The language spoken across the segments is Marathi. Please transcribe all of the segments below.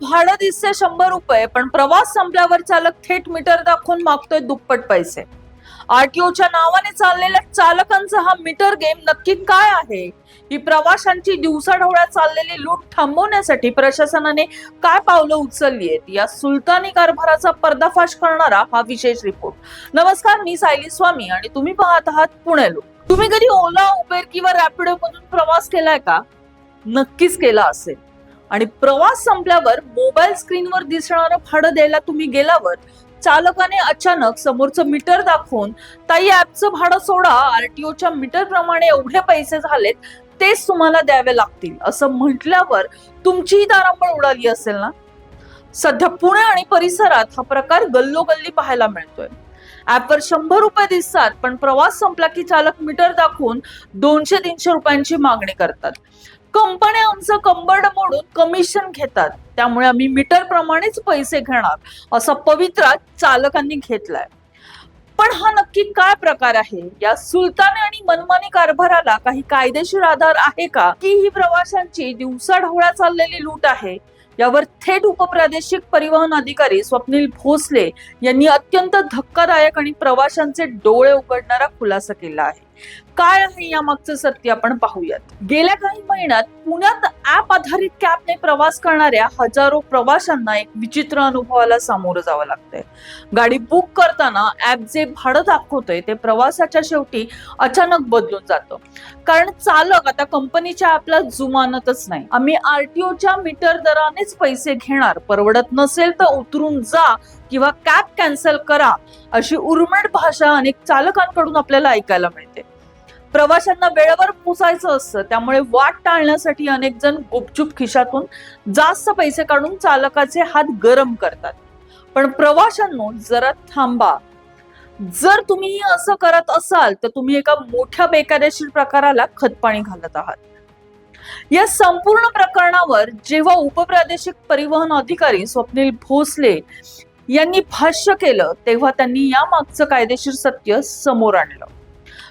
भाडं दिसते 100 रुपये, पण प्रवास संपल्यावर चालक थेट मीटर दाखवून मागतोय दुप्पट पैसे. आरटीओच्या नावाने चाललेल्या चालकांचा हा मीटर गेम नक्की काय आहे? ही प्रवाशांची दिवसाढवळ्यात चाललेली लूट थांबवण्यासाठी प्रशासनाने काय पावलं उचलली आहेत, या सुलतानी कारभाराचा पर्दाफाश करणारा हा विशेष रिपोर्ट. नमस्कार, मी सायली स्वामी आणि तुम्ही पाहत आहात पुणे लोक. तुम्ही कधी ओला, उबेर किंवा रॅपिडो मधून प्रवास केलाय का? नक्कीच केला असेल. आणि प्रवास संपल्यावर मोबाईल स्क्रीनवर दिसणारं भाडं द्यायला तुम्ही गेल्यावर चालकाने अचानक समोरचं मीटर दाखवून, ताई ऍपचं भाडं सोडा, आरटीओच्या मीटर प्रमाणे एवढे पैसे झालेत, तेच तुम्हाला द्यावे लागतील, असं म्हटल्यावर तुमचीही तारांबळ उडाली असेल ना? सध्या पुणे आणि परिसरात हा प्रकार गल्लोगल्ली पाहायला मिळतोय. ऍपवर 100 रुपये दिसतात, पण प्रवास संपला की चालक मीटर दाखवून 200-300 रुपयांची मागणी करतात. कंपन्या आमचं कंबरड मोडून कमिशन घेतात, त्यामुळे आम्ही मीटर प्रमाणेच पैसे घेणार, असा पवित्रा चालकांनी घेतलाय. पण हा नक्की काय प्रकार आहे? या सुलतानी आणि मनमानी कारभाराला काही कायदेशीर आधार आहे का, की ही प्रवाशांची दिवसाढवळ्या चाललेली लूट आहे? यावर थेट उपप्रादेशिक परिवहन अधिकारी स्वप्नील भोसले यांनी अत्यंत धक्कादायक आणि प्रवाशांचे डोळे उघडणारा खुलासा केला आहे. काय आहे या मागचं सत्य आपण पाहूयात. गेल्या काही महिन्यात पुण्यात ऍप आधारित कॅबने प्रवास करणाऱ्या हजारो प्रवाशांना एक विचित्र अनुभवाला सामोरं जावं लागतंय. गाडी बुक करताना ऍप जे भाडं दाखवतोय ते प्रवासाच्या शेवटी अचानक बदलून जातं, कारण चालक आता कंपनीच्या ऍपला जुमानतच नाही. आम्ही आरटीओच्या मीटर दरानेच पैसे घेणार, परवडत नसेल तर उतरून जा किंवा कॅब कॅन्सल करा, अशी उर्मट भाषा अनेक चालकांकडून आपल्याला ऐकायला मिळते. प्रवाशांना वेळेवर पोहोचायचं असतं, त्यामुळे वाट टाळण्यासाठी अनेक जण गुपचूप खिशातून जास्त पैसे काढून चालकाचे हात गरम करतात. पण प्रवाशांनो, जरा थांबा. जर तुम्ही असं करत असाल तर तुम्ही एका मोठ्या बेकायदेशीर प्रकाराला खतपाणी घालत आहात. या संपूर्ण प्रकरणावर जेव्हा उपप्रादेशिक परिवहन अधिकारी स्वप्नील भोसले यांनी भाष्य केलं, तेव्हा त्यांनी या मागचं कायदेशीर सत्य समोर आणलं.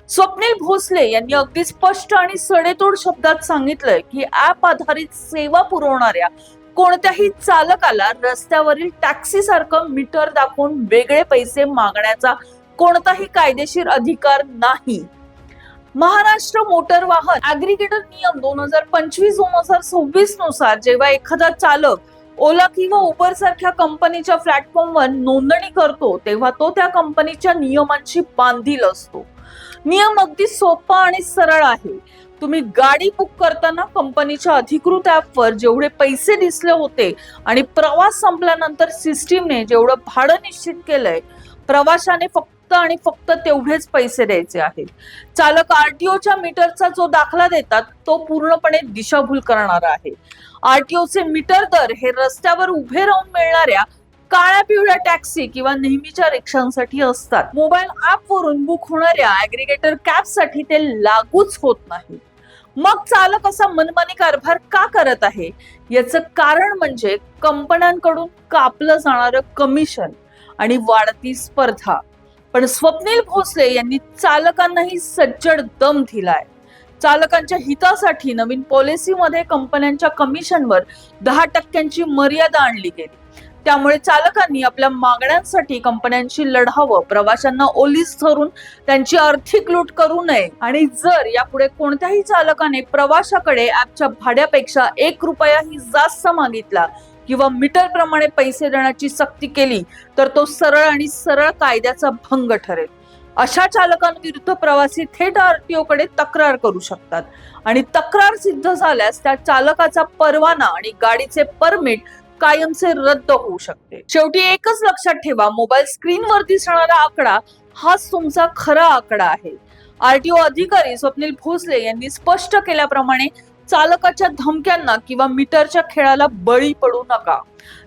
स्वप्नील भोसले यांनी अगदी स्पष्ट आणि सडेतोड शब्दात सांगितलंय की ऍप आधारित सेवा पुरवणाऱ्या कोणत्याही चालकाला रस्त्यावरील टॅक्सी सारखं मीटर दाखवून वेगळे पैसे मागण्याचा कोणताही कायदेशीर अधिकार नाही. महाराष्ट्र मोटर वाहन ऍग्रीगेटर नियम 2025-2026 नुसार जेव्हा एखादा चालक ओला किंवा उबर सारख्या कंपनीच्या प्लॅटफॉर्मवर नोंदणी करतो, तेव्हा तो त्या कंपनीच्या नियमांशी बांधील असतो. नियम अगदी सोपा आणि सरळ आहे. तुम्ही गाडी बुक करताना कंपनीच्या अधिकृत ऍपवर जेवढे पैसे दिसले होते आणि प्रवास संपल्यानंतर सिस्टीमने जेवढं भाडं निश्चित केलंय, प्रवाशाने फक्त आणि फक्त तेवढेच पैसे द्यायचे आहेत. चालक आरटीओच्या मीटरचा जो दाखला देतात तो पूर्णपणे दिशाभूल करणारा आहे. आरटीओचे मीटर दर हे रस्त्यावर उभे राहून मिळणाऱ्या काळ्या पिवळ्या टॅक्सी किंवा नेहमीच्या रिक्षांसाठी असतात. मोबाईल ऍप वरून बुक होणाऱ्या ऍग्रीगेटर कॅबसाठी ते लागूच होत नाही. मग चालक असा मनमानी कारभार का करत आहे? याचं कारण म्हणजे कंपन्यांकडून कापलं जाणारं कमिशन आणि वाढती स्पर्धा. पण स्वप्नील भोसले यांनी चालकांनाही सज्जड दम दिलाय. चालकांच्या हितासाठी नवीन पॉलिसीमध्ये कंपन्यांच्या कमिशनवर 10% मर्यादा आणली गेली. त्यामुळे चालकांनी आपल्या मागण्यांसाठी कंपन्यांशी लढावं, प्रवाशांना ओलीस धरून त्यांची आर्थिक लूट करू नये. आणि जर यापुढे कोणत्याही चालकाने प्रवाशाकडे ऍपच्या भाड्यापेक्षा 1 रुपयाही जास्त मागितला किंवा मीटर प्रमाणे पैसे देण्याची सक्ती केली तर तो सरळ आणि सरळ कायद्याचा भंग ठरेल. अशा चालकांविरुद्ध प्रवासी थेट आरटीओ कडे तक्रार करू शकतात आणि तक्रार सिद्ध झाल्यास त्या चालकाचा परवाना आणि गाडीचे परमिट कायमचे रद्द होऊ शकते. शेवटी एकच लक्षात ठेवा, मोबाईल स्क्रीनवर दिसणारा आकडा हाच तुमचा खरा आकडा आहे. आरटीओ अधिकारी स्वप्नील भोसले यांनी स्पष्ट केल्याप्रमाणे चालकाच्या धमक्यांना किंवा मीटरच्या खेळाला बळी पडू नका.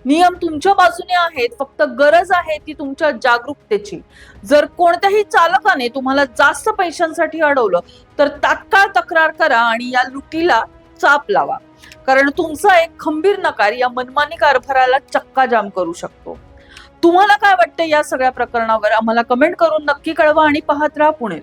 नियम तुमच्या बाजूने आहेत, फक्त गरज आहे ती तुमच्या जागरूकतेची. जर कोणत्याही चालकाने तुम्हाला जास्त पैशांसाठी अडवलं तर तात्काळ तक्रार करा आणि या लुटीला चाप लावा, कारण तुमचा एक खंबीर नकार या मनमानी कारभाराला चक्का जाम करू शकतो. तुम्हाला काय वाटतं या सगळ्या प्रकरणावर? आम्हाला कमेंट करून नक्की कळवा आणि पाहत राहा पुणे.